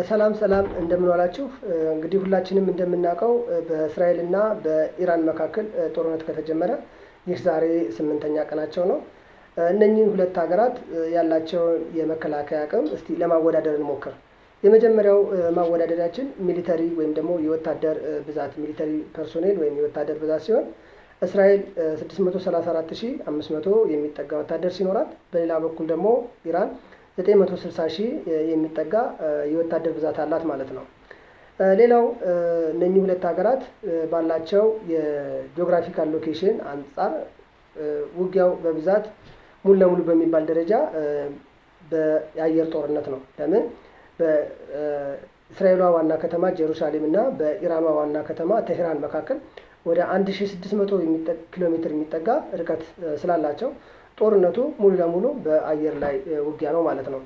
ሰላም ሰላም እንደምን ዋላችሁ። እንግዲህ ሁላችንም እንደምናውቀው በእስራኤልና በኢራን መካከል ጦርነት ከተጀመረ ይህ ዛሬ 8ኛ ቀናቸው ነው። እነኚህ ሁለት ሀገራት ያላቸውን የመከላከያ አቅም እስቲ ለማወዳደር እንሞክር። የመጀመሪያው ማወዳደራችን ሚሊተሪ ወይም ደግሞ የወታደር ብዛት ሚሊተሪ ፐርሶኔል ወይም የወታደር ብዛት ሲሆን እስራኤል 634500 የሚጠጋ ወታደር ሲኖራት፣ በሌላ በኩል ደግሞ ኢራን 960,000 የሚጠጋ የወታደር ብዛት አላት ማለት ነው። ሌላው እነኚህ ሁለት ሀገራት ባላቸው የጂኦግራፊካል ሎኬሽን አንጻር ውጊያው በብዛት ሙሉ ለሙሉ በሚባል ደረጃ በአየር ጦርነት ነው። ለምን? በእስራኤሏ ዋና ከተማ ጀሩሳሌም እና በኢራኗ ዋና ከተማ ቴህራን መካከል ወደ 1600 ኪሎ ሜትር የሚጠጋ ርቀት ስላላቸው ጦርነቱ ሙሉ ለሙሉ በአየር ላይ ውጊያ ነው ማለት ነው።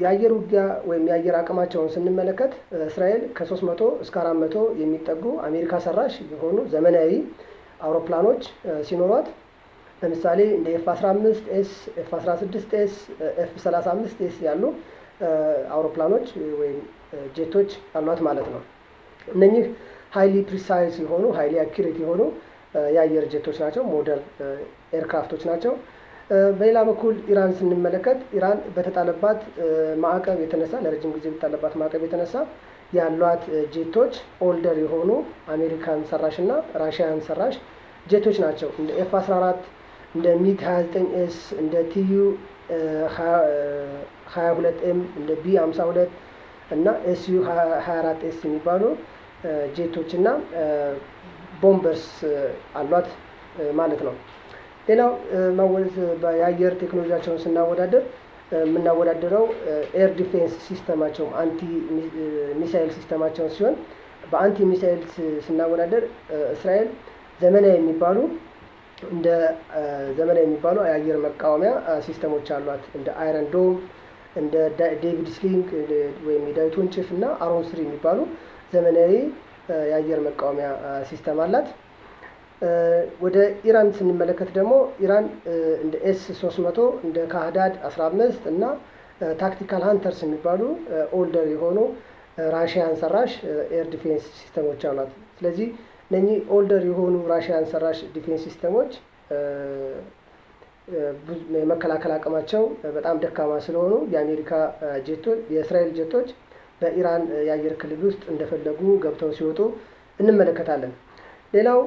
የአየር ውጊያ ወይም የአየር አቅማቸውን ስንመለከት እስራኤል ከ300 እስከ 400 የሚጠጉ አሜሪካ ሰራሽ የሆኑ ዘመናዊ አውሮፕላኖች ሲኖሯት፣ ለምሳሌ እንደ ኤፍ15ኤስ፣ ኤፍ16ኤስ፣ ኤፍ35ኤስ ያሉ አውሮፕላኖች ወይም ጄቶች አሏት ማለት ነው። እነኚህ ሃይሊ ፕሪሳይዝ የሆኑ ሃይሊ አኪሬት የሆኑ የአየር ጀቶች ናቸው፣ ሞደል ኤርክራፍቶች ናቸው። በሌላ በኩል ኢራን ስንመለከት ኢራን በተጣለባት ማዕቀብ የተነሳ ለረጅም ጊዜ በተጣለባት ማዕቀብ የተነሳ ያሏት ጄቶች ኦልደር የሆኑ አሜሪካን ሰራሽ እና ራሽያን ሰራሽ ጄቶች ናቸው። እንደ ኤፍ14፣ እንደ ሚግ 29ኤስ፣ እንደ ቲዩ 22ኤም፣ እንደ ቢ52 እና ኤስዩ 24ኤስ የሚባሉ ጄቶች እና ቦምበርስ አሏት ማለት ነው። ሌላው የአየር ቴክኖሎጂያቸውን ስናወዳደር የምናወዳደረው ኤር ዲፌንስ ሲስተማቸውን አንቲ ሚሳይል ሲስተማቸውን ሲሆን በአንቲ ሚሳይል ስናወዳደር እስራኤል ዘመናዊ የሚባሉ የአየር መቃወሚያ ሲስተሞች አሏት። እንደ አይረን ዶም፣ እንደ ዴቪድ ስሊንግ ወይም የዳዊት ወንጭፍ እና አሮን ስሪ የሚባሉ ዘመናዊ የአየር መቃወሚያ ሲስተም አላት። ወደ ኢራን ስንመለከት ደግሞ ኢራን እንደ ኤስ300 እንደ ካህዳድ 15 እና ታክቲካል ሃንተርስ የሚባሉ ኦልደር የሆኑ ራሽያን ሰራሽ ኤር ዲፌንስ ሲስተሞች አሏት። ስለዚህ እነኚህ ኦልደር የሆኑ ራሽያን ሰራሽ ዲፌንስ ሲስተሞች የመከላከል አቅማቸው በጣም ደካማ ስለሆኑ የአሜሪካ ጄቶች የእስራኤል ጄቶች በኢራን የአየር ክልል ውስጥ እንደፈለጉ ገብተው ሲወጡ እንመለከታለን። ሌላው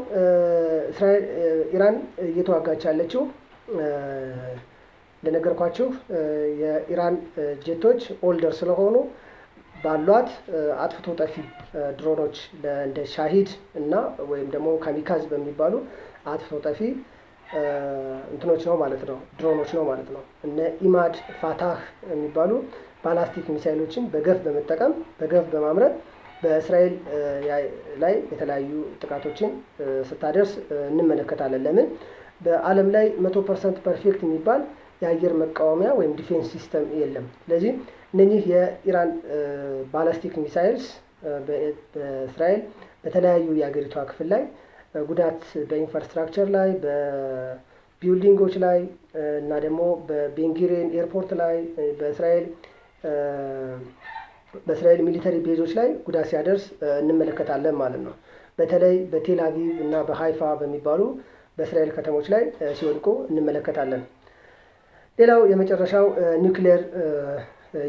ኢራን እየተዋጋች ያለችው እንደነገርኳችሁ የኢራን ጄቶች ኦልደር ስለሆኑ ባሏት አጥፍቶ ጠፊ ድሮኖች እንደ ሻሂድ እና ወይም ደግሞ ካሚካዝ በሚባሉ አጥፍቶ ጠፊ እንትኖች ነው ማለት ነው፣ ድሮኖች ነው ማለት ነው። እነ ኢማድ ፋታህ የሚባሉ ባላስቲክ ሚሳይሎችን በገፍ በመጠቀም በገፍ በማምረት በእስራኤል ላይ የተለያዩ ጥቃቶችን ስታደርስ እንመለከታለን። ለምን? በዓለም ላይ 100% ፐርፌክት የሚባል የአየር መቃወሚያ ወይም ዲፌንስ ሲስተም የለም። ስለዚህ እነኚህ የኢራን ባላስቲክ ሚሳይልስ በእስራኤል በተለያዩ የአገሪቷ ክፍል ላይ ጉዳት በኢንፍራስትራክቸር ላይ፣ በቢልዲንጎች ላይ እና ደግሞ በቤንጉሪዮን ኤርፖርት ላይ በእስራኤል ሚሊተሪ ቤዞች ላይ ጉዳት ሲያደርስ እንመለከታለን ማለት ነው። በተለይ በቴል አቪቭ እና በሃይፋ በሚባሉ በእስራኤል ከተሞች ላይ ሲወድቁ እንመለከታለን። ሌላው የመጨረሻው ኒውክሊየር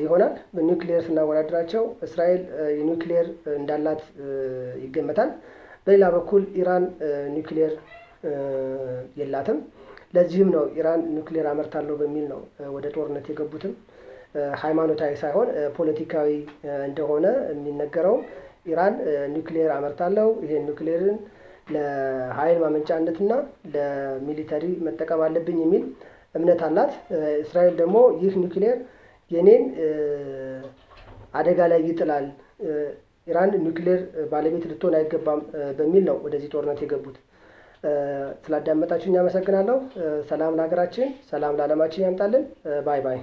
ይሆናል። በኒውክሊየር ስናወዳድራቸው እስራኤል ኒውክሊየር እንዳላት ይገመታል። በሌላ በኩል ኢራን ኒውክሊየር የላትም። ለዚህም ነው ኢራን ኒውክሊየር አመርታለሁ በሚል ነው ወደ ጦርነት የገቡትም። ሃይማኖታዊ ሳይሆን ፖለቲካዊ እንደሆነ የሚነገረው ኢራን ኒውክሊየር አመርታለሁ፣ ይሄን ኒውክሊየርን ለኃይል ማመንጫነትና ለሚሊተሪ መጠቀም አለብኝ የሚል እምነት አላት። እስራኤል ደግሞ ይህ ኒውክሊየር የኔን አደጋ ላይ ይጥላል፣ ኢራን ኒውክሊየር ባለቤት ልትሆን አይገባም በሚል ነው ወደዚህ ጦርነት የገቡት። ስላዳመጣችሁኝ አመሰግናለሁ። ሰላም ለሀገራችን፣ ሰላም ለዓለማችን ያምጣልን። ባይ ባይ።